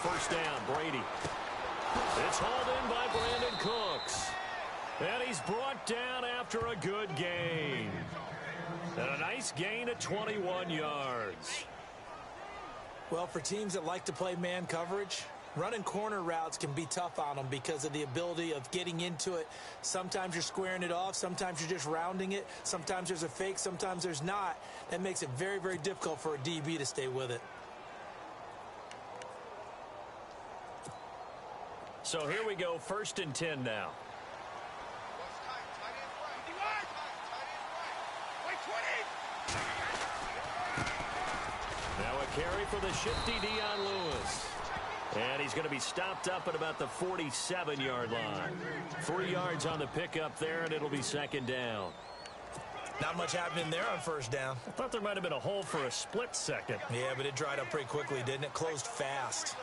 first down. Brady. It's hauled in by Brandon Cooks. And he's brought down after a good gain. And a nice gain at 21 yards. Well, for teams that like to play man coverage, running corner routes can be tough on them because of the ability of getting into it. Sometimes you're squaring it off. Sometimes you're just rounding it. Sometimes there's a fake. Sometimes there's not. That makes it very, very difficult for a DB to stay with it. So here we go, 1st and 10 now. Now a carry for the shifty Dion Lewis. And he's going to be stopped up at about the 47-yard line. 3 yards on the pickup there, and it'll be 2nd down. Not much happening there on 1st down. I thought there might have been a hole for a split second. Yeah, but it dried up pretty quickly, didn't it? Closed fast.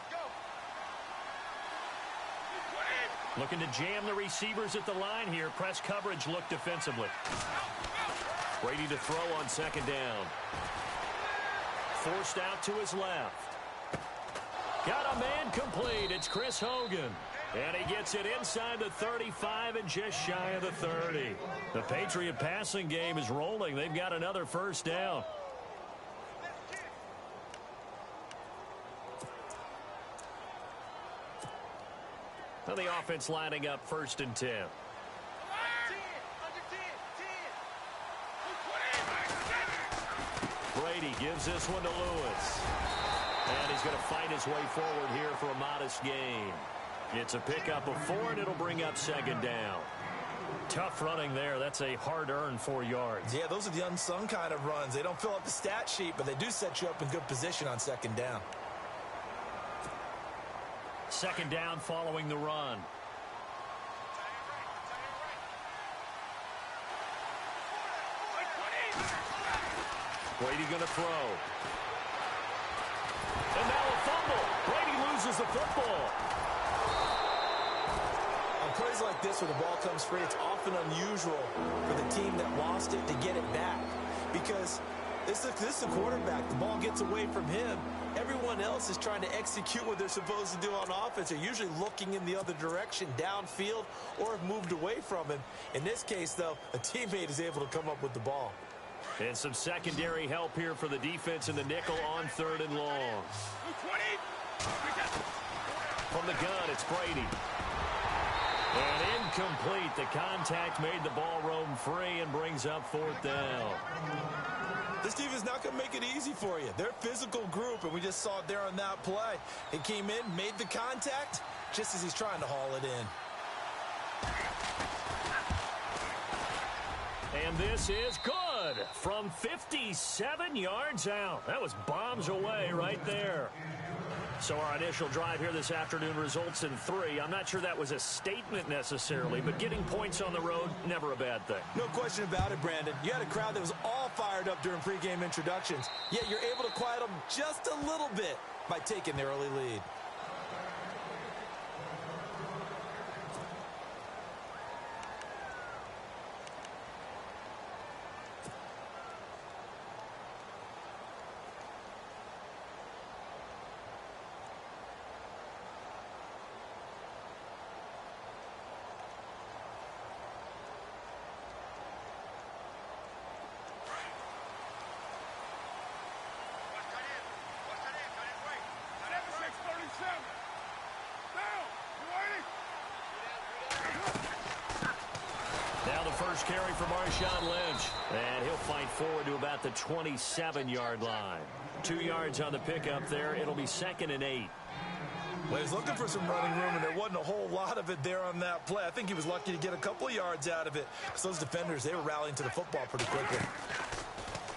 Looking to jam the receivers at the line here. Press coverage look defensively. Brady to throw on 2nd down. Forced out to his left. Got a man complete. It's Chris Hogan. And he gets it inside the 35 and just shy of the 30. The Patriot passing game is rolling. They've got another 1st down. Now the offense lining up 1st and 10. Brady gives this one to Lewis. And he's going to fight his way forward here for a modest gain. It's a pickup of 4, and it'll bring up 2nd down. Tough running there. That's a hard-earned 4 yards. Yeah, those are the unsung kind of runs. They don't fill up the stat sheet, but they do set you up in good position on 2nd down. 2nd down following the run. Brady going to throw. And now a fumble. Brady loses the football. On plays like this where the ball comes free, it's often unusual for the team that lost it to get it back. Because this is the quarterback. The ball gets away from him. Everyone else is trying to execute what they're supposed to do on offense. They're usually looking in the other direction, downfield, or have moved away from him. In this case, though, a teammate is able to come up with the ball. And some secondary help here for the defense in the nickel on 3rd and long. From the gun, it's Brady. And incomplete. The contact made the ball roam free and brings up 4th down. This team is not going to make it easy for you. They're a physical group, and we just saw it there on that play. It came in, made the contact, just as he's trying to haul it in. And this is good from 57 yards out. That was bombs away right there. So our initial drive here this afternoon results in 3. I'm not sure that was a statement necessarily, but getting points on the road, never a bad thing. No question about it, Brandon. You had a crowd that was all fired up during pregame introductions, yet you're able to quiet them just a little bit by taking the early lead. Now the first carry for Marshawn Lynch. And he'll fight forward to about the 27-yard line. 2 yards on the pickup there. It'll be 2nd and 8. Well, he's looking for some running room, and there wasn't a whole lot of it there on that play. I think he was lucky to get a couple of yards out of it, because those defenders, they were rallying to the football pretty quickly.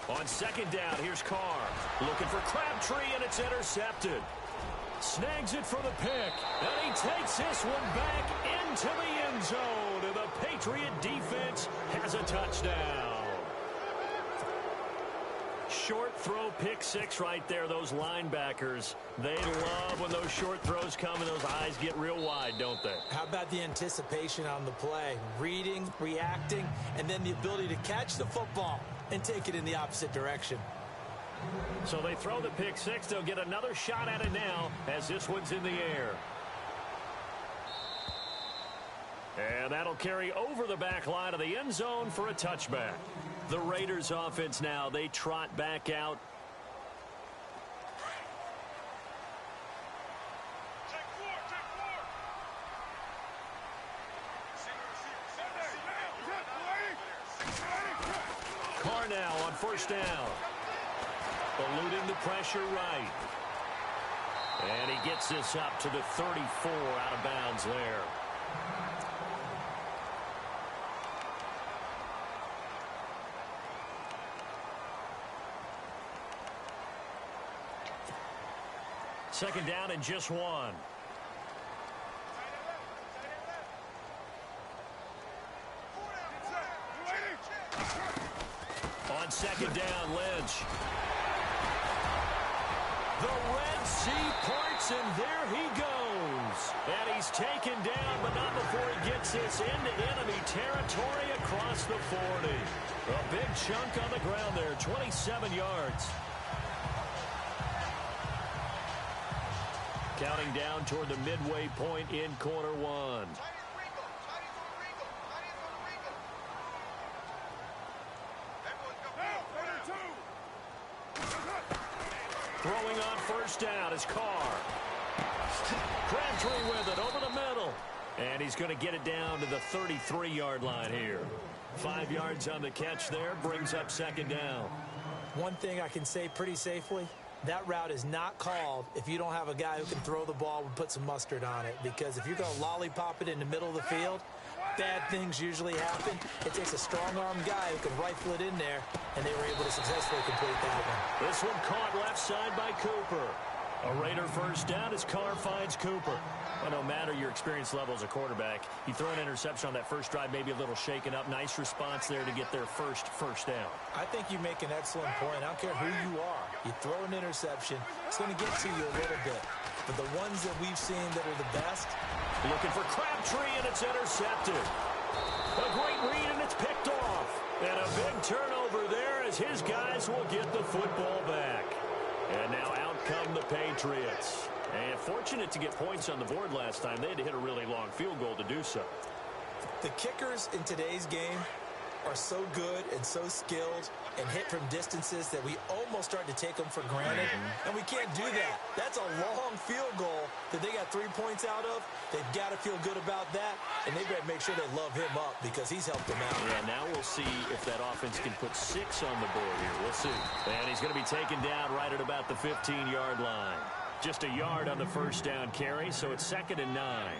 On 2nd down, here's Carr. Looking for Crabtree, and it's intercepted. Snags it for the pick, and he takes this one back into the end zone, and the Patriot defense has a touchdown. Short throw, pick 6 right there. Those linebackers, they love when those short throws come and those eyes get real wide, don't they? How about the anticipation on the play? Reading, reacting, and then the ability to catch the football and take it in the opposite direction. So they throw the pick six. They'll get another shot at it now as this one's in the air. And that'll carry over the back line of the end zone for a touchback. The Raiders offense now, they trot back out. Carr now on first down. Eluding the pressure right. And he gets this up to the 34 out of bounds there. Second down and just one. On second down, Lynch. The Red Sea parts, and there he goes. And he's taken down, but not before he gets this into enemy territory across the 40. A big chunk on the ground there, 27 yards. Counting down toward the midway point in quarter one. Throwing on first down is Carr. Crabtree with it over the middle. And he's going to get it down to the 33-yard line here. 5 yards on the catch there, brings up second down. One thing I can say pretty safely, that route is not called if you don't have a guy who can throw the ball and put some mustard on it. Because if you're going to lollipop it in the middle of the field, bad things usually happen. It takes a strong-armed guy who can rifle it in there, and they were able to successfully complete that one. This one caught left side by Cooper. A Raider first down as Carr finds Cooper. Well, no matter your experience level as a quarterback, you throw an interception on that first drive, maybe a little shaken up. Nice response there to get their first down. I think you make an excellent point. I don't care who you are. You throw an interception, it's going to get to you a little bit. But the ones that we've seen that are the best. Looking for Crabtree, and it's intercepted. A great read, and it's picked off. And a big turnover there as his guys will get the football back. And now out come the Patriots. And fortunate to get points on the board last time. They had to hit a really long field goal to do so. The kickers in today's game are so good and so skilled and hit from distances that we almost start to take them for granted. And we can't do that. That's a long field goal that they got 3 points out of. They've got to feel good about that. And they've got to make sure they love him up because he's helped them out. Yeah, now we'll see if that offense can put 6 on the board here. We'll see. And he's going to be taken down right at about the 15-yard line. Just a yard on the first down carry, so it's 2nd and 9.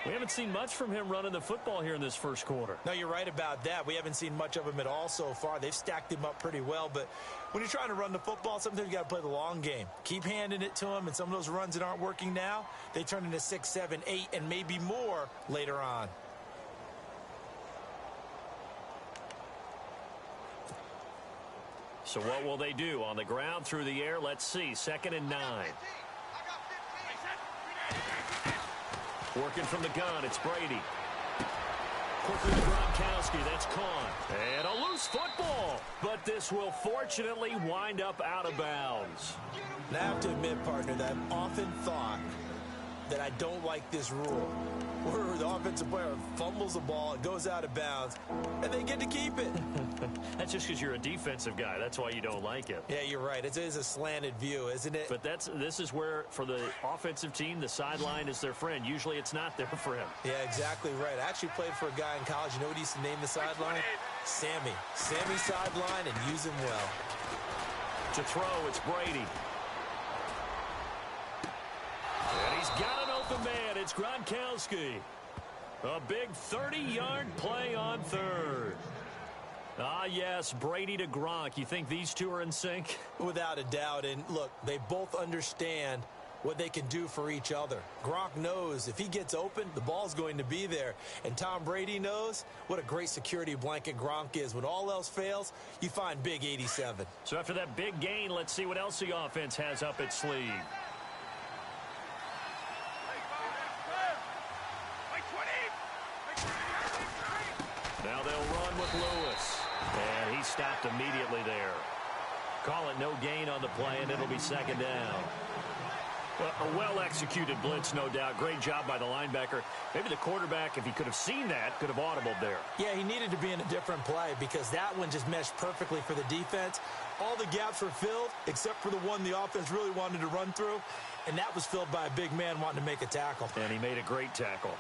We haven't seen much from him running the football here in this first quarter. No, you're right about that. We haven't seen much of him at all so far. They've stacked him up pretty well, but when you're trying to run the football, sometimes you got to play the long game. Keep handing it to him, and some of those runs that aren't working now, they turn into 6, 7, 8, and maybe more later on. So what will they do? On the ground, through the air, let's see. 2nd and 9. Working from the gun, it's Brady. Quickly to Gronkowski, that's caught. And a loose football, but this will fortunately wind up out of bounds. And I have to admit, partner, that I've often thought that I don't like this rule, where the offensive player fumbles the ball, it goes out of bounds, and they get to keep it. That's just because you're a defensive guy. That's why you don't like it. Yeah, you're right. It is a slanted view, isn't it? But this is where, for the offensive team, the sideline is their friend. Usually it's not there for him. Yeah, exactly right. I actually played for a guy in college. You know what he used to name the sideline? Sammy. Sammy sideline, and use him well. To throw, it's Brady. And he's got an open man. It's Gronkowski. A big 30-yard play on third. Ah, yes, Brady to Gronk. You think these two are in sync? Without a doubt. And look, they both understand what they can do for each other. Gronk knows if he gets open, the ball's going to be there. And Tom Brady knows what a great security blanket Gronk is. When all else fails, you find big 87. So after that big gain, let's see what else the offense has up its sleeve. Now they'll run with Lewis. And he stopped immediately there. Call it no gain on the play, and it'll be second down. A well-executed blitz, no doubt. Great job by the linebacker. Maybe the quarterback, if he could have seen that, could have audibled there. Yeah, he needed to be in a different play because that one just meshed perfectly for the defense. All the gaps were filled except for the one the offense really wanted to run through, and that was filled by a big man wanting to make a tackle. And he made a great tackle.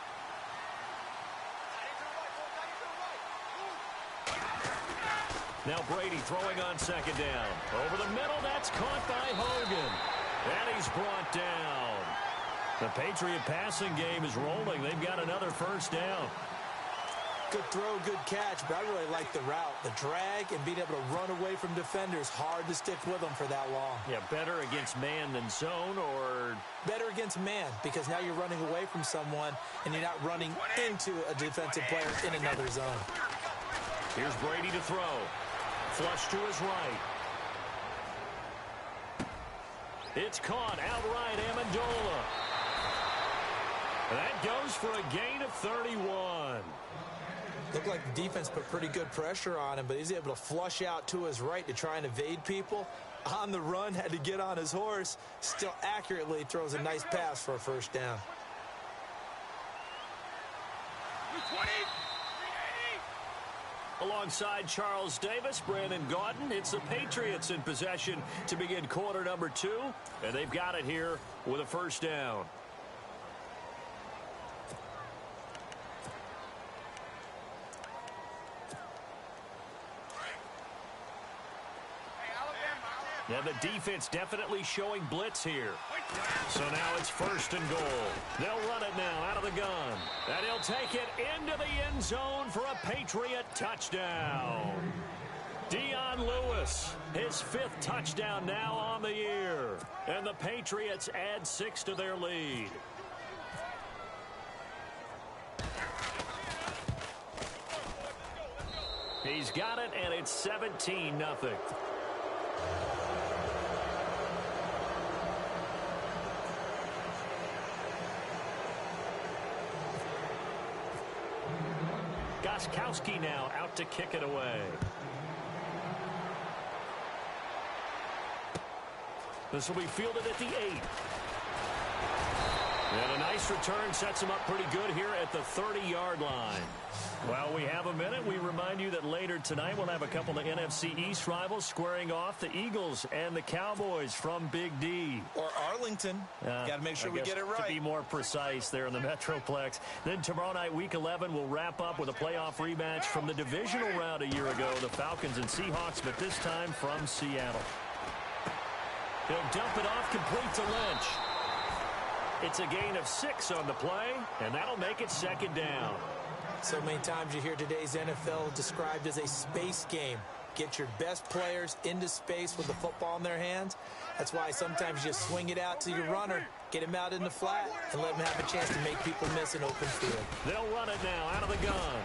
Now Brady throwing on second down. Over the middle, that's caught by Hogan. And he's brought down. The Patriot passing game is rolling. They've got another first down. Good throw, good catch, but I really like the route. The drag and being able to run away from defenders. Hard to stick with them for that long. Yeah, better against man than zone, or? Better against man, because now you're running away from someone and you're not running into a defensive player in another zone. Here's Brady to throw. Flush to his right. It's caught outright, Amendola. That goes for a gain of 31. Looked like the defense put pretty good pressure on him, but he's able to flush out to his right to try and evade people. On the run, had to get on his horse. Still accurately throws a nice pass for a first down. 20. Alongside Charles Davis, Brandon Gaudin, it's the Patriots in possession to begin quarter number 2, and they've got it here with a first down. Now the defense definitely showing blitz here. So now it's first and goal. They'll run it now out of the gun. And he'll take it into the end zone for a Patriot touchdown. Dion Lewis, his 5th touchdown now on the year. And the Patriots add 6 to their lead. He's got it, and it's 17-0. Gostkowski now out to kick it away. This will be fielded at the 8. And a nice return sets him up pretty good here at the 30-yard line. While we have a minute, we remind you that later tonight we'll have a couple of NFC East rivals squaring off, the Eagles and the Cowboys from Big D. Or Arlington. Got to make sure we get it right. To be more precise there in the Metroplex. Then tomorrow night, Week 11, we'll wrap up with a playoff rematch from the divisional round a year ago, the Falcons and Seahawks, but this time from Seattle. He'll dump it off complete to Lynch. It's a gain of 6 on the play, and that'll make it second down. So many times you hear today's NFL described as a space game. Get your best players into space with the football in their hands. That's why sometimes you just swing it out to your runner, get him out in the flat, and let him have a chance to make people miss an open field. They'll run it now out of the gun.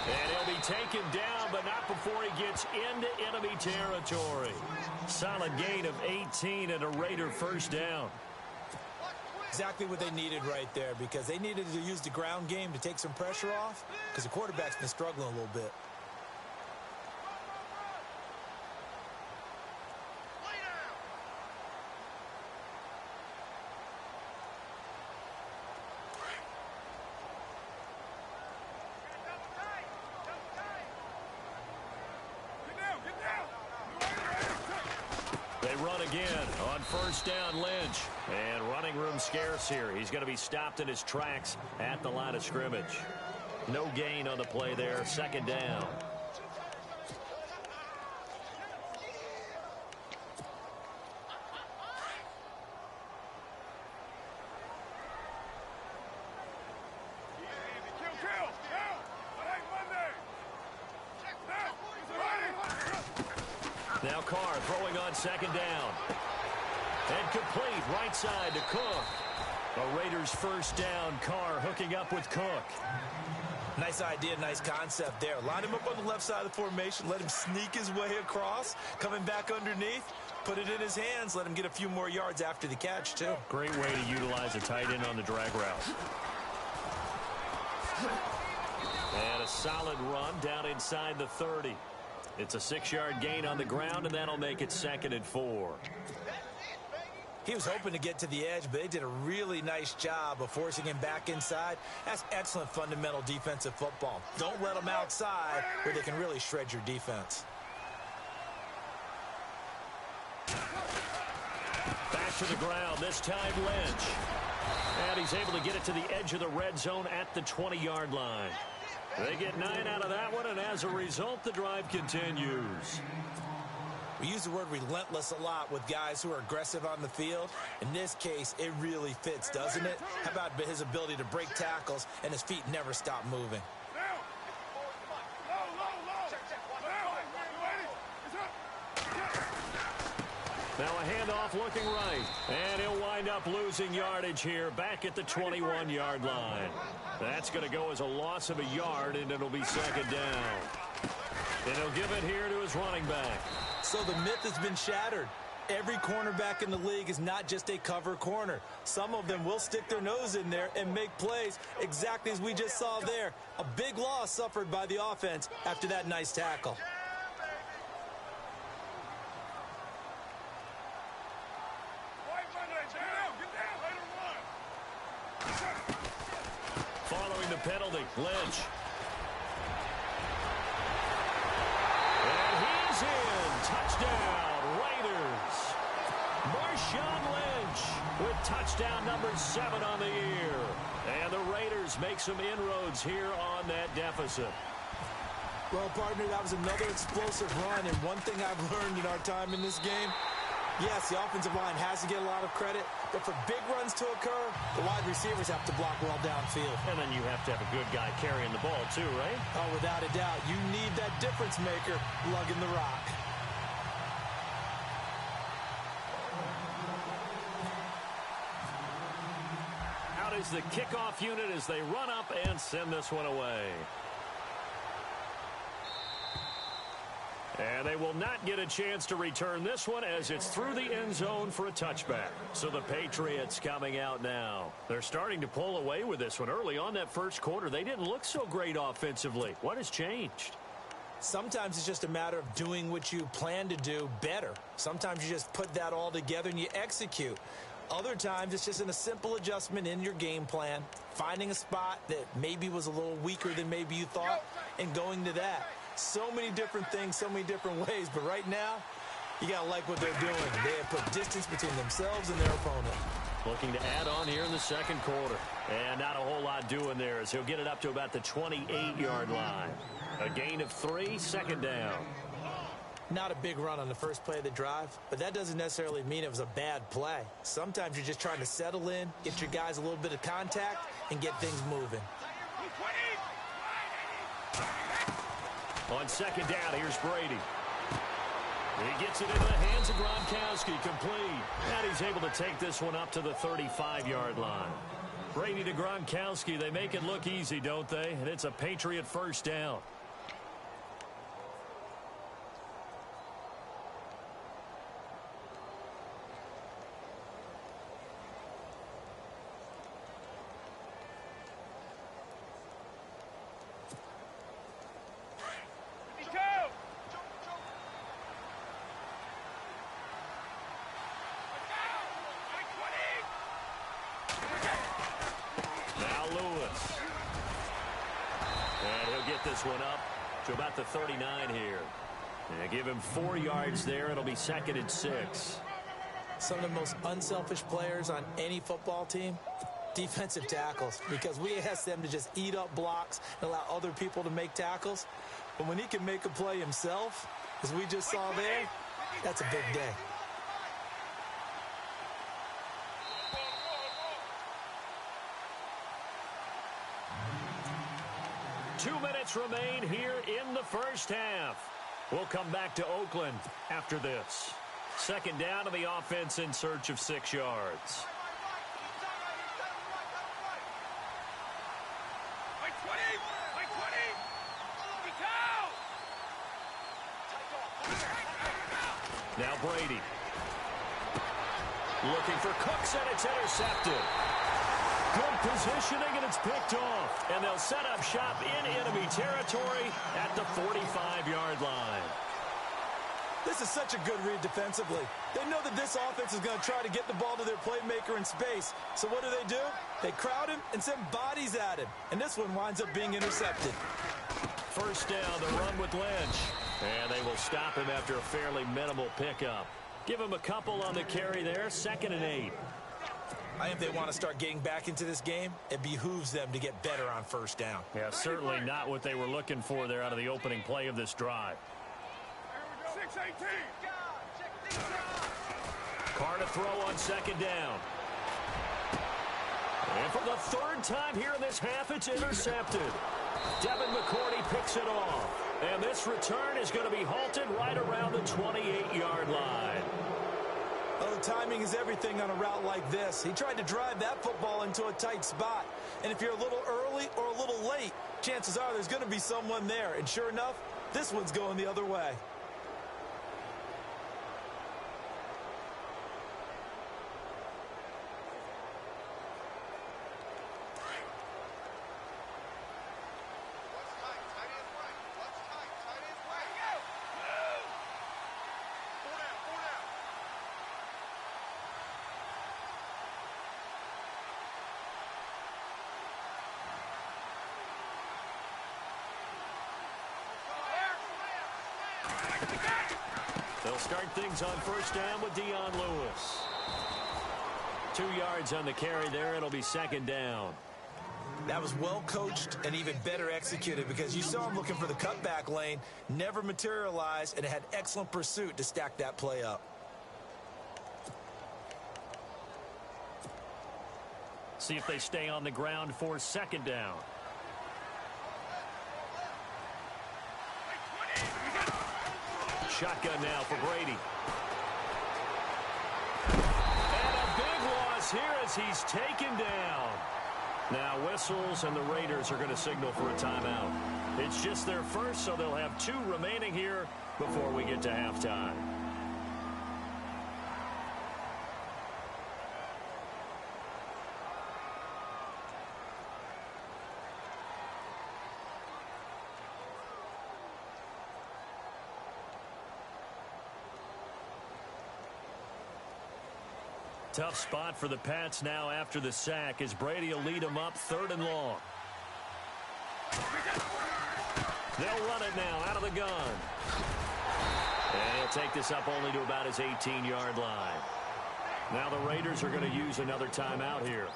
And he'll be taken down, but not before he gets into enemy territory. Solid gain of 18 and a Raider first down. Exactly what they needed right there, because they needed to use the ground game to take some pressure off, because the quarterback's been struggling a little bit. They run again on first down, Lynch. And running room scarce here. He's going to be stopped in his tracks at the line of scrimmage. No gain on the play there. Second down. Now Carr throwing on second down. And complete right side to Cook. A Raiders first down. Carr hooking up with Cook. Nice idea, nice concept there. Line him up on the left side of the formation. Let him sneak his way across. Coming back underneath. Put it in his hands. Let him get a few more yards after the catch, too. Great way to utilize a tight end on the drag route. And a solid run down inside the 30. It's a 6-yard gain on the ground, and that'll make it 2nd and 4. He was hoping to get to the edge, but they did a really nice job of forcing him back inside. That's excellent fundamental defensive football. Don't let them outside where they can really shred your defense. Back to the ground, this time Lynch. And he's able to get it to the edge of the red zone at the 20-yard line. They get 9 out of that one, and as a result, the drive continues. We use the word relentless a lot with guys who are aggressive on the field. In this case, it really fits, doesn't it? How about his ability to break tackles and his feet never stop moving? Now a handoff looking right, and he'll wind up losing yardage here back at the 21-yard line. That's going to go as a loss of a yard, and it'll be 2nd down. And he'll give it here to his running back. So the myth has been shattered. Every cornerback in the league is not just a cover corner. Some of them will stick their nose in there and make plays exactly as we just saw there. A big loss suffered by the offense after that nice tackle. Following the penalty, Lynch. In. Touchdown, Raiders. Marshawn Lynch with touchdown number 7 on the year. And the Raiders make some inroads here on that deficit. Well, partner, that was another explosive run. And one thing I've learned in our time in this game, yes, the offensive line has to get a lot of credit, but for big runs to occur, the wide receivers have to block well downfield. And then you have to have a good guy carrying the ball too, right? Oh, without a doubt. You need that difference maker lugging the rock. Out is the kickoff unit as they run up and send this one away. And they will not get a chance to return this one as it's through the end zone for a touchback. So the Patriots coming out now. They're starting to pull away with this one. Early on that first quarter, they didn't look so great offensively. What has changed? Sometimes it's just a matter of doing what you plan to do better. Sometimes you just put that all together and you execute. Other times it's just in a simple adjustment in your game plan, finding a spot that maybe was a little weaker than maybe you thought, and going to that. So many different things, so many different ways, but right now, you got to like what they're doing. They have put distance between themselves and their opponent. Looking to add on here in the second quarter. And not a whole lot doing there as he'll get it up to about the 28-yard line. A gain of 3, 2nd down. Not a big run on the first play of the drive, but that doesn't necessarily mean it was a bad play. Sometimes you're just trying to settle in, get your guys a little bit of contact, and get things moving. On 2nd down, here's Brady. He gets it into the hands of Gronkowski, complete. And he's able to take this one up to the 35-yard line. Brady to Gronkowski, they make it look easy, don't they? And it's a Patriot first down. This one up to about the 39 here. And give him 4 yards there. It'll be 2nd and 6. Some of the most unselfish players on any football team, defensive tackles, because we ask them to just eat up blocks and allow other people to make tackles. But when he can make a play himself, as we just saw there, that's a big day. Two minutes remain here in the first half. We'll come back to Oakland after this. 2nd down to the offense in search of 6 yards. Now Brady. Looking for Cooks, and it's intercepted. Good positioning, and it's picked off. And they'll set up shop in enemy territory at the 45-yard line. This is such a good read defensively. They know that this offense is going to try to get the ball to their playmaker in space. So what do? They crowd him and send bodies at him. And this one winds up being intercepted. First down, the run with Lynch. And they will stop him after a fairly minimal pickup. Give him a couple on the carry there, 2nd and 8. I think they want to start getting back into this game. It behooves them to get better on first down. Yeah, certainly not what they were looking for there out of the opening play of this drive. 6-18. Carr to throw on 2nd down. And for the 3rd time here in this half, it's intercepted. Devin McCourty picks it off. And this return is going to be halted right around the 28-yard line. Oh, timing is everything on a route like this. He tried to drive that football into a tight spot. And if you're a little early or a little late, chances are there's going to be someone there. And sure enough, this one's going the other way. They'll start things on first down with Dion Lewis. 2 yards on the carry there. It'll be 2nd down. That was well coached and even better executed because you saw him looking for the cutback lane, never materialized, and had excellent pursuit to stack that play up. See if they stay on the ground for 2nd down. Shotgun now for Brady. And a big loss here as he's taken down. Now whistles and the Raiders are going to signal for a timeout. It's just their first, so they'll have 2 remaining here before we get to halftime. Tough spot for the Pats now after the sack as Brady will lead them up 3rd and long. They'll run it now out of the gun. And he'll take this up only to about his 18-yard line. Now the Raiders are going to use another timeout here.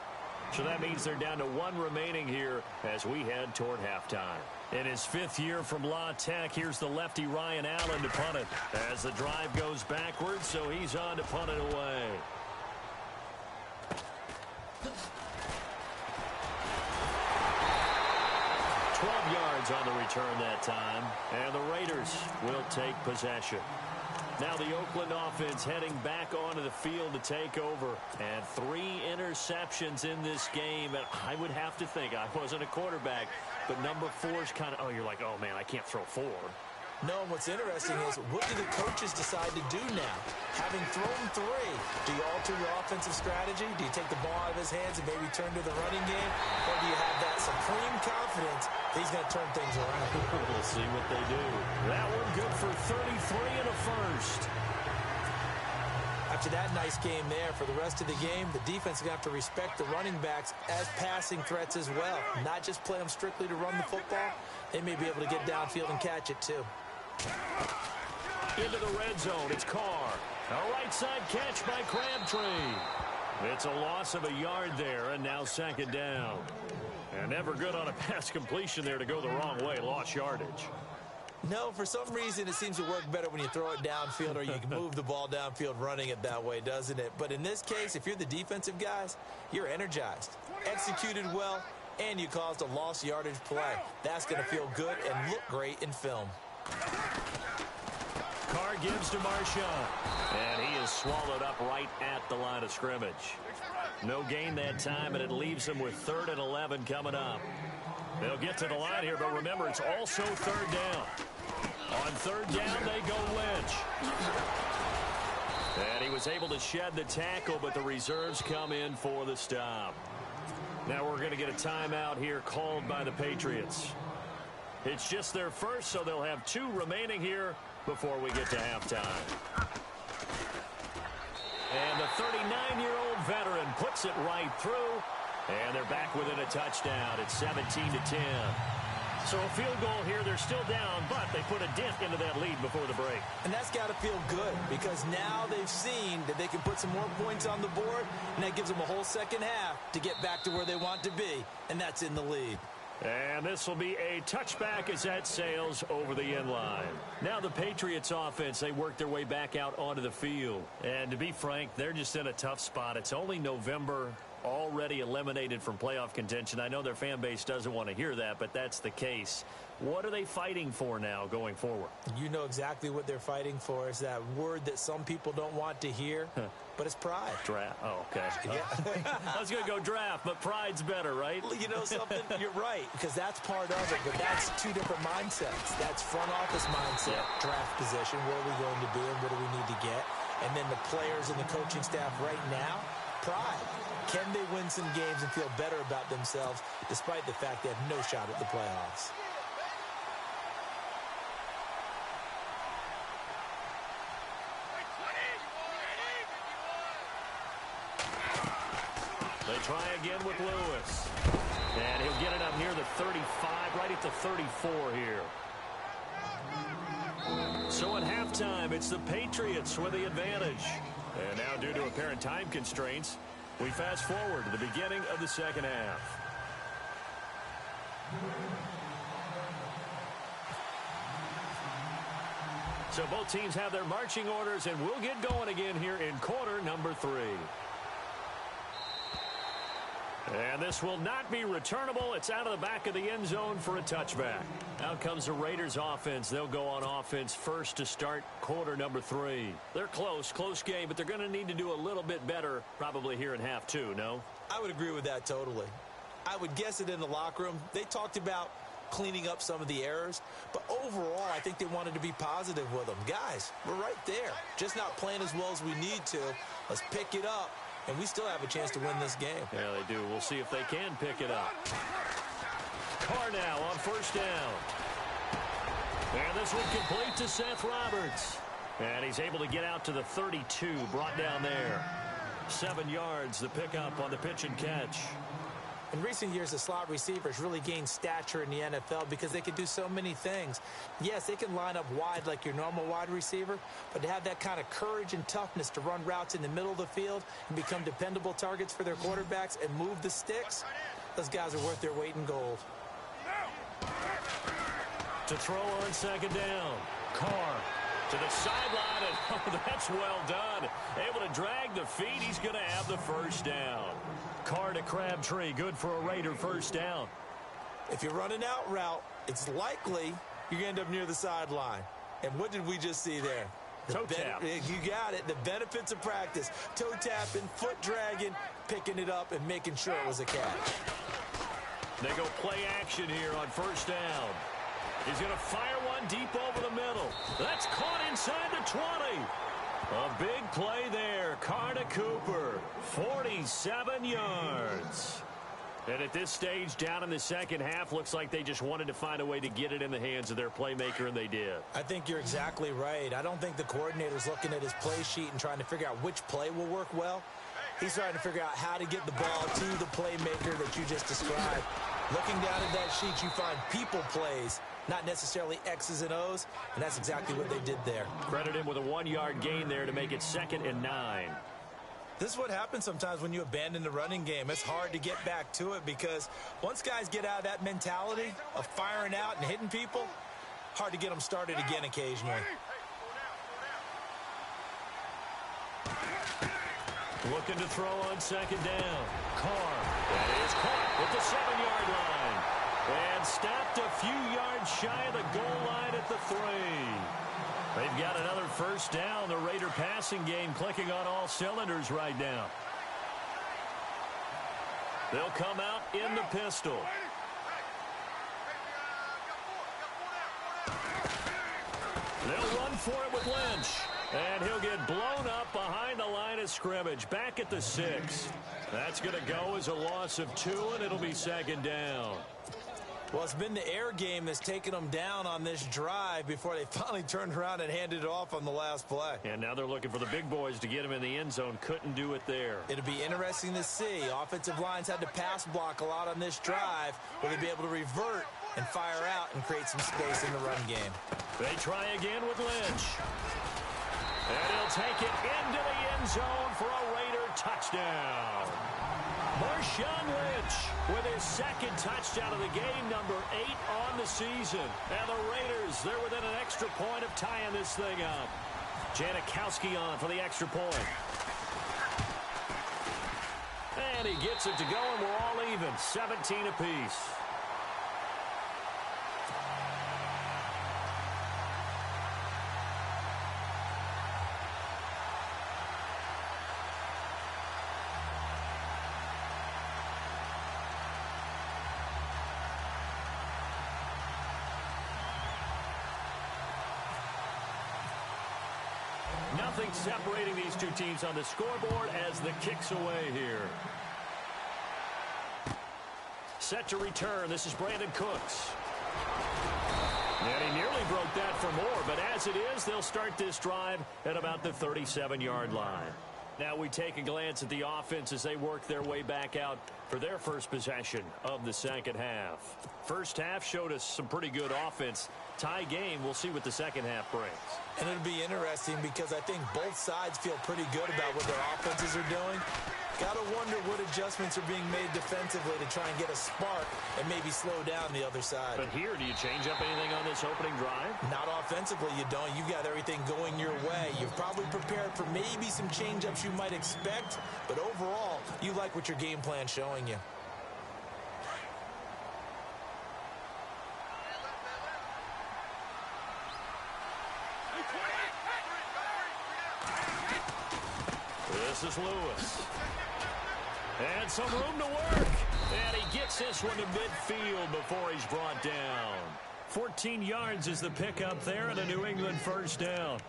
So that means they're down to 1 remaining here as we head toward halftime. In his 5th year from La Tech, here's the lefty Ryan Allen to punt it. As the drive goes backwards, so he's on to punt it away. 12 yards on the return that time, and the Raiders will take possession. Now the Oakland offense heading back onto the field to take over, and 3 interceptions in this game. And I would have to think, I wasn't a quarterback, but number 4 is kind of, oh, you're like, oh man, I can't throw 4. No, and what's interesting is, what do the coaches decide to do now? Having thrown 3, do you alter your offensive strategy? Do you take the ball out of his hands and maybe turn to the running game? Or do you have that supreme confidence that he's going to turn things around? We'll see what they do. That one good for 33 and a first. After that nice game there, for the rest of the game, the defense is going to have to respect the running backs as passing threats as well. Not just play them strictly to run the football. They may be able to get downfield and catch it too. Into the red zone, it's Carr. A right side catch by Crabtree. It's a loss of a yard there, and now 2nd down. And never good on a pass completion there to go the wrong way. Lost yardage. No, for some reason it seems to work better when you throw it downfield or you can move the ball downfield running it that way, doesn't it? But in this case, if you're the defensive guys, you're energized, executed well, and you caused a lost yardage play. That's going to feel good and look great in film. Carr gives to Marshawn, and he is swallowed up right at the line of scrimmage. No gain that time, and it leaves them with 3rd and 11 coming up. They'll get to the line here, but remember, it's also 3rd down. On 3rd down, they go Lynch. And he was able to shed the tackle, but the reserves come in for the stop. Now we're going to get a timeout here called by the Patriots. It's just their first, so they'll have 2 remaining here before we get to halftime. And the 39-year-old veteran puts it right through. And they're back within a touchdown. It's 17-10. So a field goal here. They're still down, but they put a dent into that lead before the break. And that's got to feel good because now they've seen that they can put some more points on the board, and that gives them a whole second half to get back to where they want to be, and that's in the lead. And this will be a touchback as that sails over the end line. Now the Patriots offense, they work their way back out onto the field. And to be frank, they're just in a tough spot. It's only November, already eliminated from playoff contention. I know their fan base doesn't want to hear that, but that's the case. What are they fighting for now going forward? You know exactly what they're fighting for. Is that word that some people don't want to hear, but it's pride. Draft. Oh, okay. Yeah. I was going to go draft, but pride's better, right? You know something? You're right, because that's part of it, but that's two different mindsets. That's front office mindset, draft position, where are we going to be and what do we need to get? And then the players and the coaching staff right now, pride. Can they win some games and feel better about themselves despite the fact they have no shot at the playoffs? They try again with Lewis. And he'll get it up near the 35, right at the 34 here. So at halftime, it's the Patriots with the advantage. And now due to apparent time constraints, we fast forward to the beginning of the second half. So both teams have their marching orders, and we'll get going again here in quarter number 3. And this will not be returnable. It's out of the back of the end zone for a touchback. Out comes the Raiders offense. They'll go on offense first to start quarter number 3. They're close game, but they're going to need to do a little bit better probably here in half 2, no? I would agree with that totally. I would guess it in the locker room. They talked about cleaning up some of the errors, but overall I think they wanted to be positive with them. Guys, we're right there. Just not playing as well as we need to. Let's pick it up. And we still have a chance to win this game. Yeah, they do. We'll see if they can pick it up. Carr now on first down. And this one complete to Seth Roberts. And he's able to get out to the 32, brought down there. 7 yards, the pickup on the pitch and catch. In recent years, the slot receivers really gained stature in the NFL because they can do so many things. Yes, they can line up wide like your normal wide receiver, but to have that kind of courage and toughness to run routes in the middle of the field and become dependable targets for their quarterbacks and move the sticks, those guys are worth their weight in gold. To throw on second down, Carr to the sideline, and oh, that's well done. Able to drag the feet. He's going to have the first down. Carr to Crabtree, good for a Raider first down. If you're running out route, it's likely you're going to end up near the sideline. And what did we just see there? Toe tap. You got it. The benefits of practice. Toe tapping, foot dragging, picking it up, and making sure it was a catch. They go play action here on first down. He's going to fire one deep over the middle. That's caught inside the 20. A big play there. Carr to Cooper. 47 yards. And at this stage, down in the second half, looks like they just wanted to find a way to get it in the hands of their playmaker, and they did. I think you're exactly right. I don't think the coordinator's looking at his play sheet and trying to figure out which play will work well. He's trying to figure out how to get the ball to the playmaker that you just described. Looking down at that sheet, you find people plays, not necessarily X's and O's, and that's exactly what they did there. Credit him with a 1-yard gain there to make it 2nd and 9. This is what happens sometimes when you abandon the running game. It's hard to get back to it because once guys get out of that mentality of firing out and hitting people, hard to get them started again occasionally. Looking to throw on second down. Carr. That is caught at the 7-yard line. And stopped a few yards shy of the goal line at the 3. They've got another first down. The Raider passing game clicking on all cylinders right now. They'll come out in the pistol. They'll run for it with Lynch. And he'll get blown up behind the line of scrimmage. Back at the 6. That's going to go as a loss of 2, and it'll be 2nd down. Well, it's been the air game that's taken them down on this drive before they finally turned around and handed it off on the last play. And now they're looking for the big boys to get him in the end zone. Couldn't do it there. It'll be interesting to see. Offensive lines had to pass block a lot on this drive. Will they be able to revert and fire out and create some space in the run game? They try again with Lynch. And he'll take it into the end zone for a Raider touchdown. Marshawn Lynch with his second touchdown of the game, number 8 on the season. And the Raiders, they're within an extra point of tying this thing up. Janikowski on for the extra point. And he gets it to go, and we're all even, 17 apiece. Nothing separating these two teams on the scoreboard as the kick's away here. Set to return. This is Brandon Cooks. And he nearly broke that for more, but as it is, they'll start this drive at about the 37-yard line. Now we take a glance at the offense as they work their way back out for their first possession of the second half. First half showed us some pretty good offense. Tie game, we'll see what the second half brings. And it'll be interesting because I think both sides feel pretty good about what their offenses are doing. Got to wonder what adjustments are being made defensively to try and get a spark and maybe slow down the other side. But here, do you change up anything on this opening drive? Not offensively, you don't. You got everything going your way. You've probably prepared for maybe some change-ups you might expect, but overall, you like what your game plan's showing you. This is Lewis. And some room to work. And he gets this one to midfield before he's brought down. 14 yards is the pickup there and a New England first down.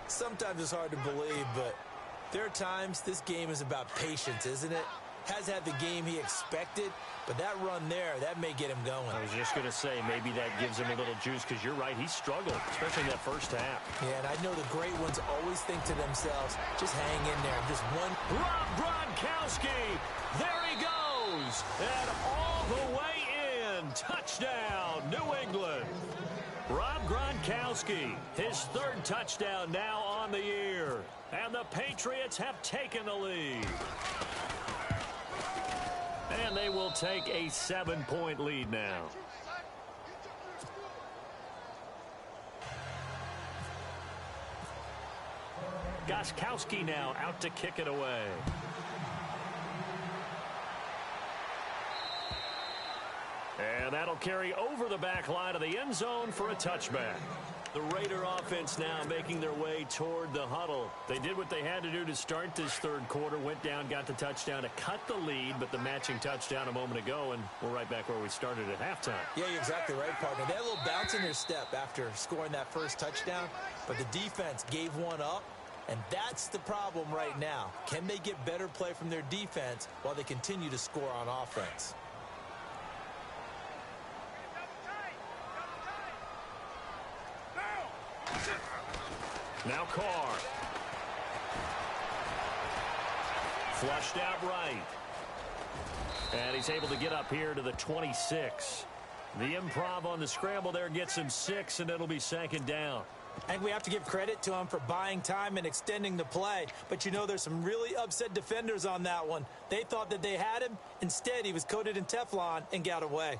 Sometimes it's hard to believe, but there are times this game is about patience, isn't it? Has had the game he expected, but that run there, that may get him going. I was just going to say, maybe that gives him a little juice because you're right, he struggled, especially in that first half. Yeah, and I know the great ones always think to themselves, just hang in there. Just one. Rob Gronkowski, there he goes, and all the way in. Touchdown, New England. Rob Gronkowski, his third touchdown now on the year. And the Patriots have taken the lead. And they will take a 7-point lead now. Gronkowski now out to kick it away. And that'll carry over the back line of the end zone for a touchback. The Raider offense now making their way toward the huddle. They did what they had to do to start this third quarter. Went down, got the touchdown to cut the lead, but the matching touchdown a moment ago, and we're right back where we started at halftime. Yeah, you're exactly right, partner. They had a little bounce in their step after scoring that first touchdown, but the defense gave one up, and that's the problem right now. Can they get better play from their defense while they continue to score on offense? Now Carr. Flushed out right. And he's able to get up here to the 26. The improv on the scramble there gets him 6, and it'll be second down. And we have to give credit to him for buying time and extending the play. But you know, there's some really upset defenders on that one. They thought that they had him. Instead, he was coated in Teflon and got away.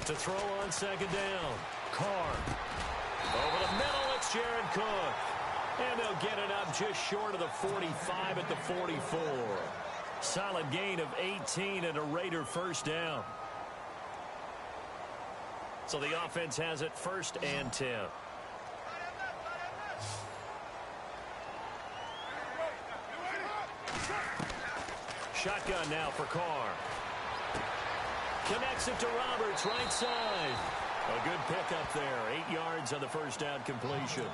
To throw on second down. Carr. Over the middle, it's Jared Cook. And they'll get it up just short of the 45 at the 44. Solid gain of 18 and a Raider first down. So the offense has it first and 10. Shotgun now for Carr. Connects it to Roberts, right side. A good pickup there. 8 yards on the first down completion.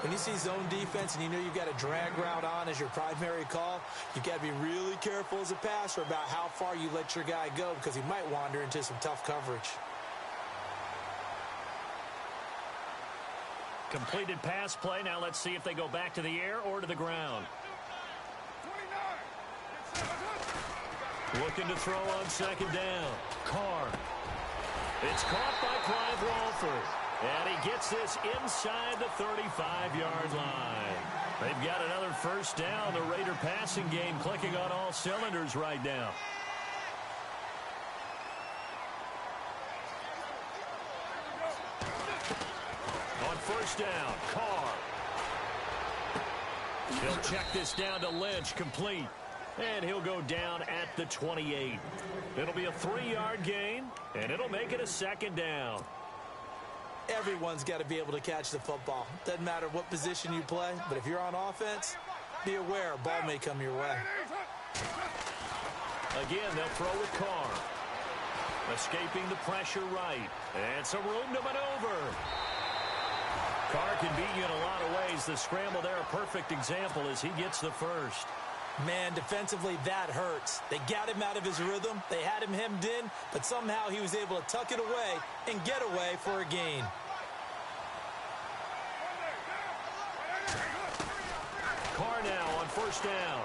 When you see zone defense and you know you've got a drag route on as your primary call, you've got to be really careful as a passer about how far you let your guy go because he might wander into some tough coverage. Completed pass play. Now let's see if they go back to the air or to the ground. 29. Looking to throw on second down. Carr. It's caught by Clive Walford. And he gets this inside the 35-yard line. They've got another first down. The Raider passing game clicking on all cylinders right now. On first down, Carr. He'll check this down to Lynch, complete. And he'll go down at the 28. It'll be a 3-yard gain, and it'll make it a second down. Everyone's got to be able to catch the football. Doesn't matter what position you play, but if you're on offense, be aware a ball may come your way. Again, they'll throw with Carr. Escaping the pressure right. And some room to maneuver. Carr can beat you in a lot of ways. The scramble there, a perfect example as he gets the first. Man, defensively, that hurts. They got him out of his rhythm. They had him hemmed in, but somehow he was able to tuck it away and get away for a gain. Carr now on first down.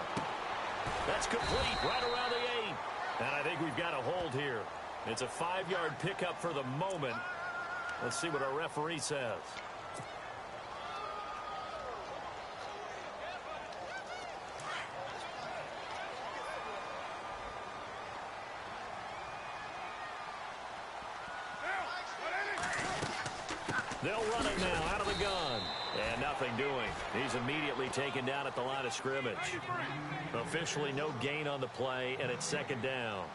That's complete right around the 8. And I think we've got a hold here. It's a 5-yard pickup for the moment. Let's see what our referee says. They'll run it now out of the gun. And nothing doing. He's immediately taken down at the line of scrimmage. Officially no gain on the play, and it's second down.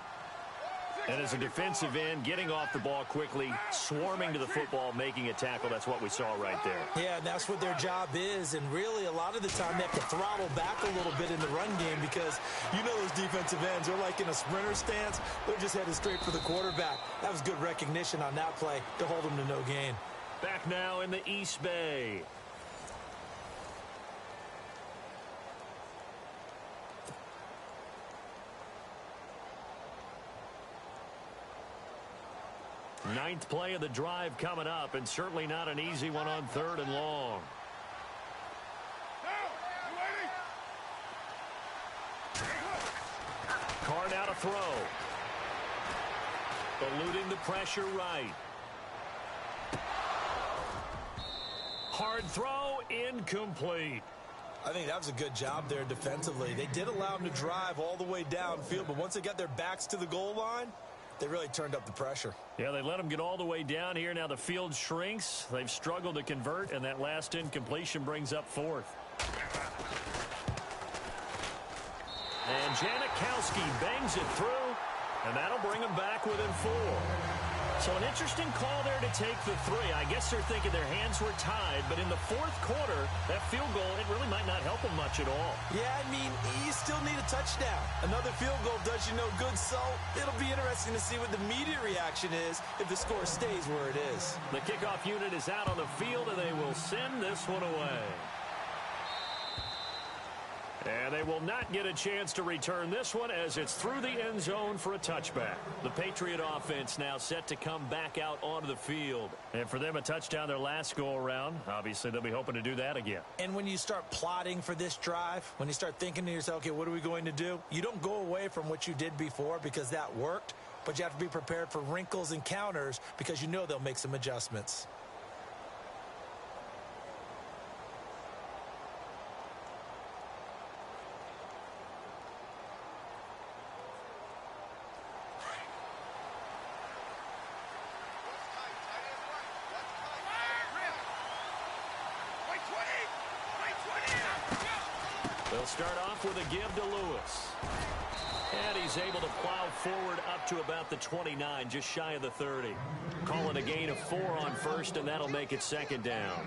And as a defensive end, getting off the ball quickly, swarming to the football, making a tackle, that's what we saw right there. Yeah, and that's what their job is. And really, a lot of the time, they have to throttle back a little bit in the run game because you know those defensive ends, they're like in a sprinter stance. They're just headed straight for the quarterback. That was good recognition on that play to hold them to no gain. Back now in the East Bay. Ninth play of the drive coming up, and certainly not an easy one on 3rd and long. Carr now to throw. Eluding the pressure right. Hard throw, incomplete. I think that was a good job there defensively. They did allow them to drive all the way downfield, but once they got their backs to the goal line, they really turned up the pressure. Yeah, they let them get all the way down here. Now the field shrinks. They've struggled to convert, and that last incompletion brings up 4th. And Janikowski bangs it through, and that'll bring them back within 4. So an interesting call there to take the 3. I guess they're thinking their hands were tied, but in the 4th quarter, that field goal, it really might not help them much at all. Yeah, I mean, you still need a touchdown. Another field goal does you no good, so it'll be interesting to see what the media reaction is if the score stays where it is. The kickoff unit is out on the field, and they will send this one away. And they will not get a chance to return this one as it's through the end zone for a touchback. The Patriot offense now set to come back out onto the field. And for them, a touchdown their last go-around. Obviously, they'll be hoping to do that again. And when you start plotting for this drive, when you start thinking to yourself, okay, what are we going to do? You don't go away from what you did before because that worked, but you have to be prepared for wrinkles and counters because you know they'll make some adjustments. They'll start off with a give to Lewis. And he's able to plow forward up to about the 29, just shy of the 30. Calling a gain of 4 on first, and that'll make it second down.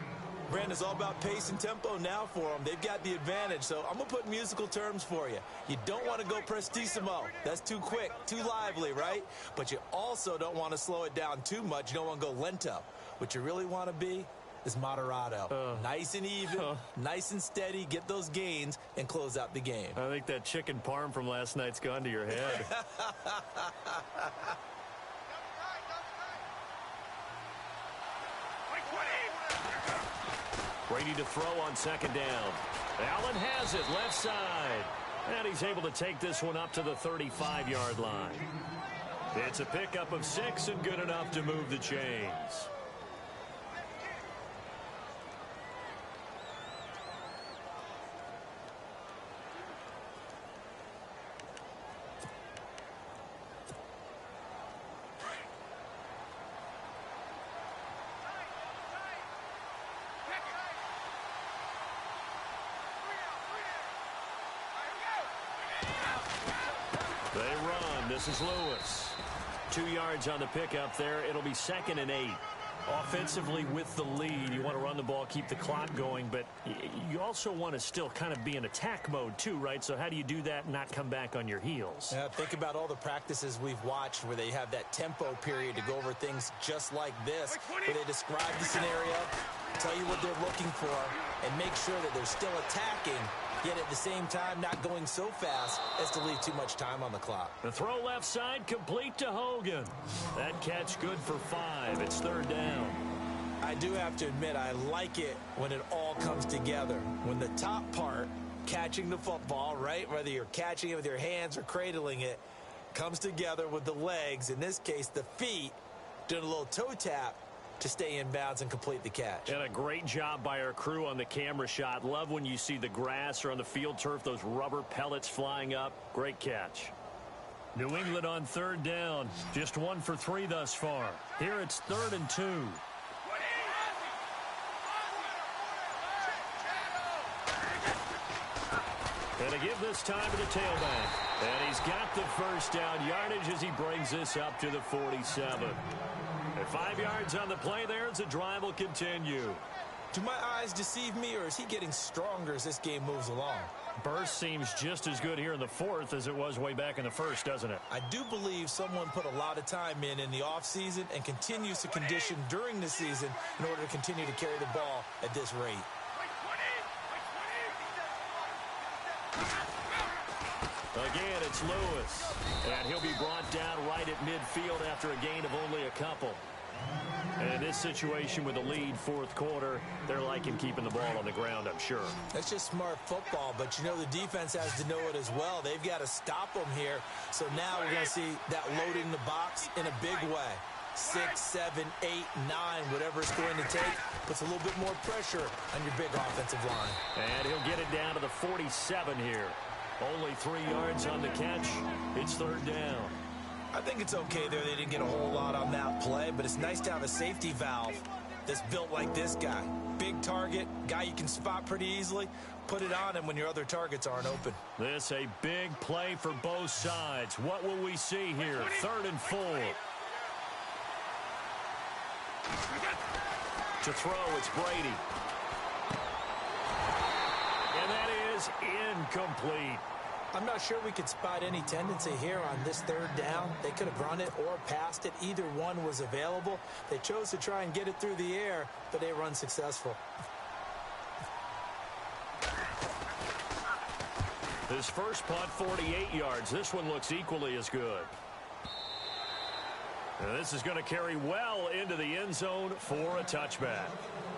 Brandon, it's all about pace and tempo now for them. They've got the advantage, so I'm going to put musical terms for you. You don't want to go prestissimo. That's too quick, too lively, right? But you also don't want to slow it down too much. You don't want to go lento. What you really want to be is moderato. Nice and even, nice and steady, get those gains, and close out the game. I think that chicken parm from last night's gone to your head. Ready to throw on second down. Allen has it, left side. And he's able to take this one up to the 35-yard line. It's a pickup of 6 and good enough to move the chains. They run. This is Lewis. 2 yards on the pickup there. It'll be 2nd and 8. Offensively with the lead, you want to run the ball, keep the clock going, but you also want to still kind of be in attack mode too, right? So how do you do that and not come back on your heels? Yeah, think about all the practices we've watched where they have that tempo period to go over things just like this, where they describe the scenario, tell you what they're looking for, and make sure that they're still attacking, yet at the same time not going so fast as to leave too much time on the clock. The throw left side complete to Hogan. That catch good for 5. It's 3rd down. I do have to admit, I like it when it all comes together. When the top part, catching the football, right, whether you're catching it with your hands or cradling it, comes together with the legs, in this case the feet, doing a little toe tap to stay in bounds and complete the catch. And a great job by our crew on the camera shot. Love when you see the grass or on the field turf, those rubber pellets flying up. Great catch. New England on 3rd down. Just 1 for 3 thus far. Here it's 3rd and 2. And a give this time to the tailback. And he's got the first down yardage as he brings this up to the 47. And 5 yards on the play there as the drive will continue. Do my eyes deceive me, or is he getting stronger as this game moves along? Burst seems just as good here in the 4th as it was way back in the 1st, doesn't it? I do believe someone put a lot of time in the offseason and continues to condition during the season in order to continue to carry the ball at this rate. Again, it's Lewis. And he'll be brought down right at midfield after a gain of only a couple. And in this situation with the lead 4th quarter, they're liking keeping the ball on the ground, I'm sure. That's just smart football, but you know the defense has to know it as well. They've got to stop them here. So now we're going to see that loading the box in a big way. 6, 7, 8, 9, whatever it's going to take, puts a little bit more pressure on your big offensive line. And he'll get it down to the 47 here. Only 3 yards on the catch. It's 3rd down. I think it's okay there. They didn't get a whole lot on that play, but it's nice to have a safety valve that's built like this guy. Big target, guy you can spot pretty easily. Put it on him when your other targets aren't open. This a big play for both sides. What will we see here? 3rd and 4. To throw, it's Brady. And that is incomplete. I'm not sure we could spot any tendency here on this 3rd down. They could have run it or passed it. Either one was available. They chose to try and get it through the air, but they were unsuccessful. His first punt, 48 yards. This one looks equally as good. And this is going to carry well into the end zone for a touchback.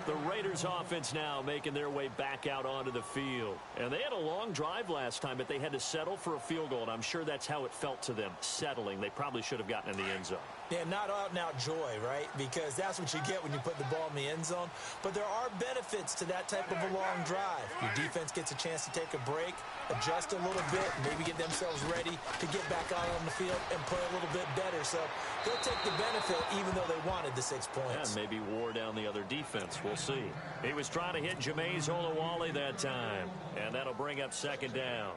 The Raiders offense now making their way back out onto the field. And they had a long drive last time, but they had to settle for a field goal. And I'm sure that's how it felt to them, settling. They probably should have gotten in the end zone. Yeah, not out and out joy, right? Because that's what you get when you put the ball in the end zone. But there are benefits to that type of a long drive. Your defense gets a chance to take a break, adjust a little bit, maybe get themselves ready to get back out on the field and play a little bit better. So they'll take the benefit even though they wanted the 6 points. And maybe wore down the other defense. We'll see. He was trying to hit Jameis Olawale that time. And that'll bring up 2nd down.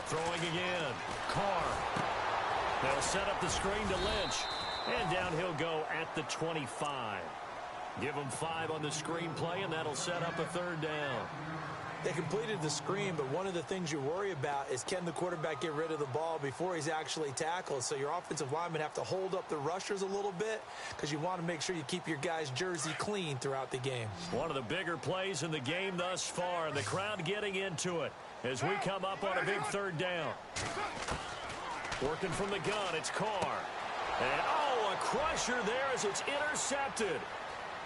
Throwing again. Carr. They'll set up the screen to Lynch. And down he'll go at the 25. Give him 5 on the screen play, and that'll set up a third down. They completed the screen, but one of the things you worry about is can the quarterback get rid of the ball before he's actually tackled? So your offensive linemen have to hold up the rushers a little bit because you want to make sure you keep your guy's jersey clean throughout the game. One of the bigger plays in the game thus far, and the crowd getting into it as we come up on a big third down. Working from the gun, it's Carr. And, a crusher there as it's intercepted.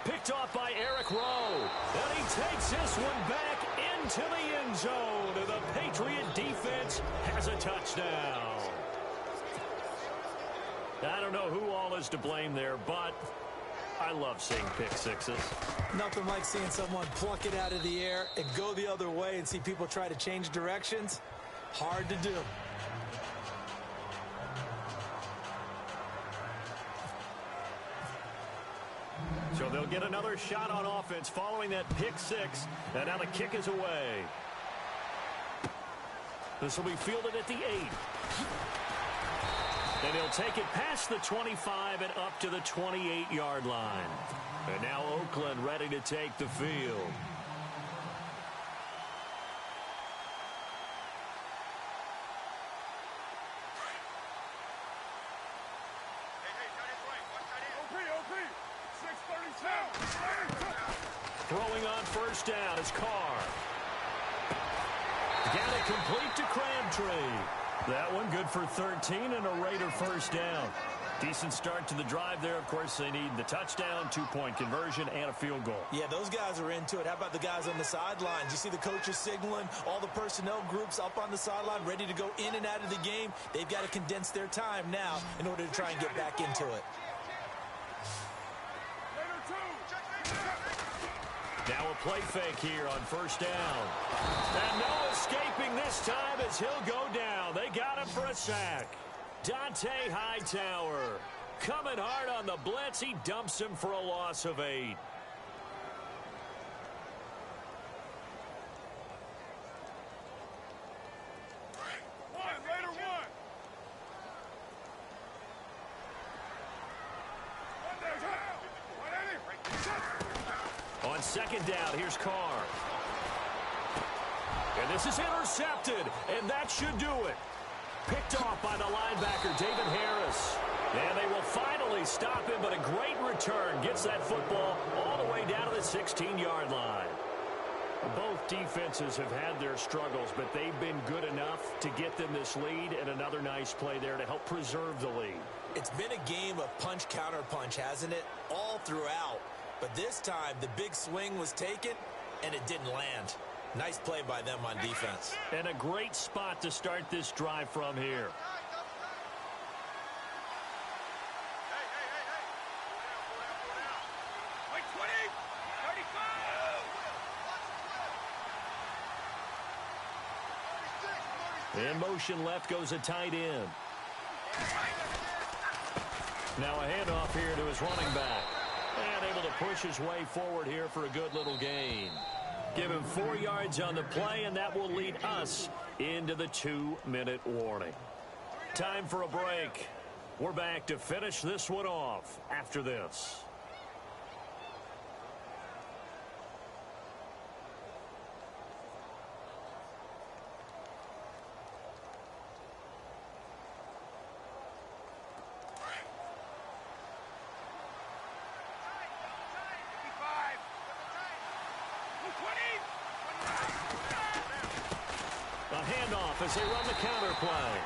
Picked off by Eric Rowe. And he takes this one back into the end zone. And the Patriot defense has a touchdown. I don't know who all is to blame there, but I love seeing pick sixes. Nothing like seeing someone pluck it out of the air and go the other way and see people try to change directions. Hard to do. So they'll get another shot on offense following that pick six. And now the kick is away. This will be fielded at the 8. And he'll take it past the 25 and up to the 28-yard line. And now Oakland ready to take the field. Throwing on first down is Carr. Got it complete to Crabtree. That one good for 13 and a Raider first down. Decent start to the drive there. Of course, they need the touchdown, 2-point conversion, and a field goal. Yeah, those guys are into it. How about the guys on the sidelines? You see the coaches signaling, all the personnel groups up on the sideline ready to go in and out of the game. They've got to condense their time now in order to try and get back into it. Now a play fake here on first down. And no escaping this time as he'll go down. They got him for a sack. Dante Hightower coming hard on the blitz. He dumps him for a loss of 8. On second down, here's Carr. And this is intercepted, and that should do it. Picked off by the linebacker, David Harris. And they will finally stop him, but a great return gets that football all the way down to the 16-yard line. Both defenses have had their struggles, but they've been good enough to get them this lead, and another nice play there to help preserve the lead. It's been a game of punch-counter-punch, hasn't it? All throughout. But this time, the big swing was taken, and it didn't land. Nice play by them on defense. And a great spot to start this drive from here. In motion left goes a tight end. Now a handoff here to his running back. And able to push his way forward here for a good little gain. Give him 4 yards on the play, and that will lead us into the 2-minute warning. Time for a break. We're back to finish this one off after this. As they run the counter play.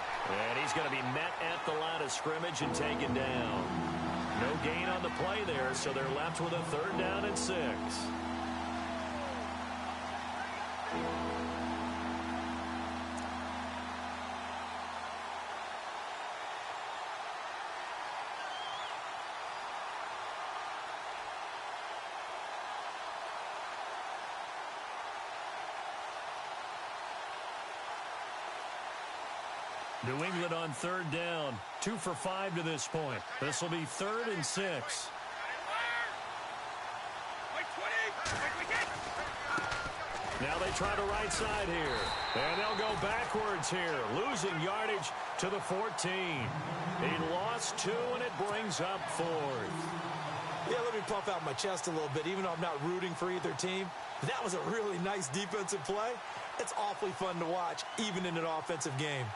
And he's going to be met at the line of scrimmage and taken down. No gain on the play there, so they're left with a 3rd down and 6. New England on 3rd down. 2 for 5 to this point. This will be 3rd and 6. Now they try the right side here. And they'll go backwards here, losing yardage to the 14. He lost 2, and it brings up 4th. Yeah, let me puff out my chest a little bit, even though I'm not rooting for either team. That was a really nice defensive play. It's awfully fun to watch, even in an offensive game.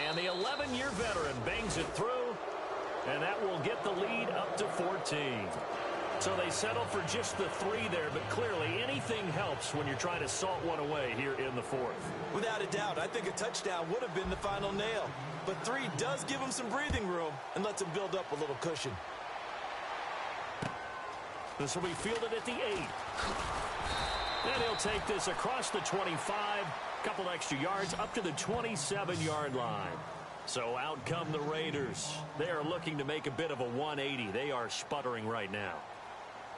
And the 11-year veteran bangs it through, and that will get the lead up to 14. So they settle for just the 3 there, but clearly anything helps when you're trying to salt one away here in the 4th. Without a doubt, I think a touchdown would have been the final nail. But 3 does give him some breathing room and lets him build up a little cushion. This will be fielded at the 8. And he'll take this across the 25. Couple extra yards up to the 27-yard line. So out come the Raiders. They are looking to make a bit of a 180. They are sputtering right now.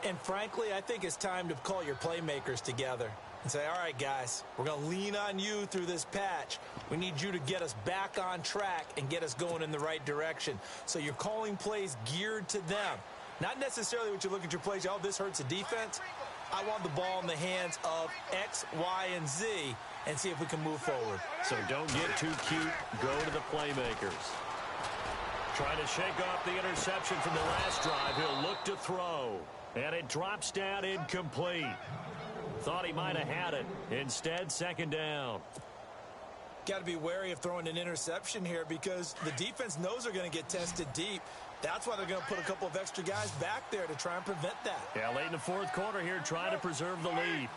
And frankly, I think it's time to call your playmakers together and say, all right, guys, we're going to lean on you through this patch. We need you to get us back on track and get us going in the right direction. So you're calling plays geared to them. Not necessarily what you look at your plays, oh, this hurts the defense. I want the ball in the hands of X, Y, and Z and see if we can move forward. So don't get too cute. Go to the playmakers. Trying to shake off the interception from the last drive. He'll look to throw. And it drops down incomplete. Thought he might have had it. Instead, 2nd down. Got to be wary of throwing an interception here because the defense knows they're going to get tested deep. That's why they're going to put a couple of extra guys back there to try and prevent that. Yeah, late in the 4th quarter here, trying to preserve the lead.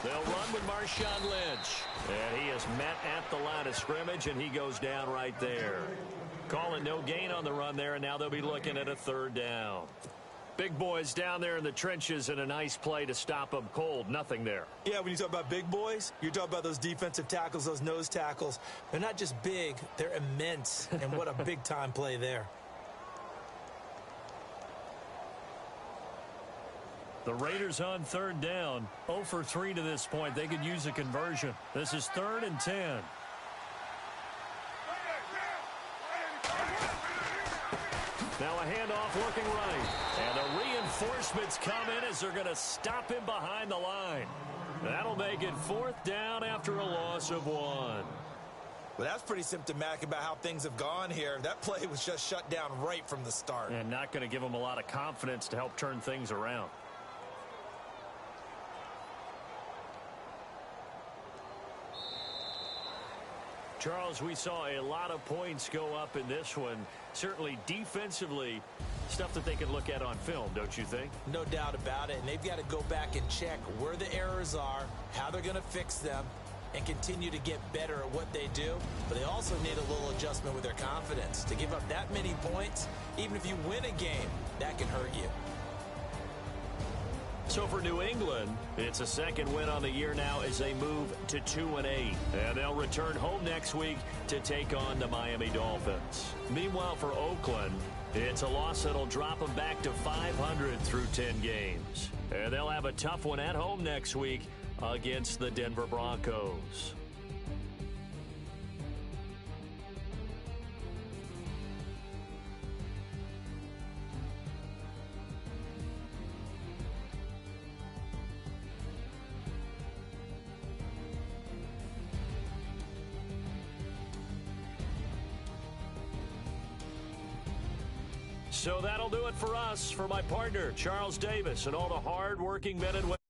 They'll run with Marshawn Lynch. And he is met at the line of scrimmage, and he goes down right there. Calling no gain on the run there, and now they'll be looking at a 3rd down. Big boys down there in the trenches, and a nice play to stop them cold. Nothing there. Yeah, when you talk about big boys, you're talking about those defensive tackles, those nose tackles. They're not just big, they're immense. And what a big-time play there. The Raiders on 3rd down. 0 for 3 to this point. They could use a conversion. This is 3rd and 10. Now a handoff looking right. And the reinforcements come in as they're going to stop him behind the line. That'll make it 4th down after a loss of 1. Well, that's pretty symptomatic about how things have gone here. That play was just shut down right from the start. And not going to give him a lot of confidence to help turn things around. Charles, we saw a lot of points go up in this one. Certainly defensively, stuff that they can look at on film, don't you think? No doubt about it. And they've got to go back and check where the errors are, how they're going to fix them, and continue to get better at what they do. But they also need a little adjustment with their confidence. To give up that many points, even if you win a game, that can hurt you. So for New England, it's a 2nd win on the year now as they move to 2-8. And they'll return home next week to take on the Miami Dolphins. Meanwhile, for Oakland, it's a loss that'll drop them back to 500 through 10 games. And they'll have a tough one at home next week against the Denver Broncos. So that'll do it for us. For my partner, Charles Davis, and all the hard-working men and women.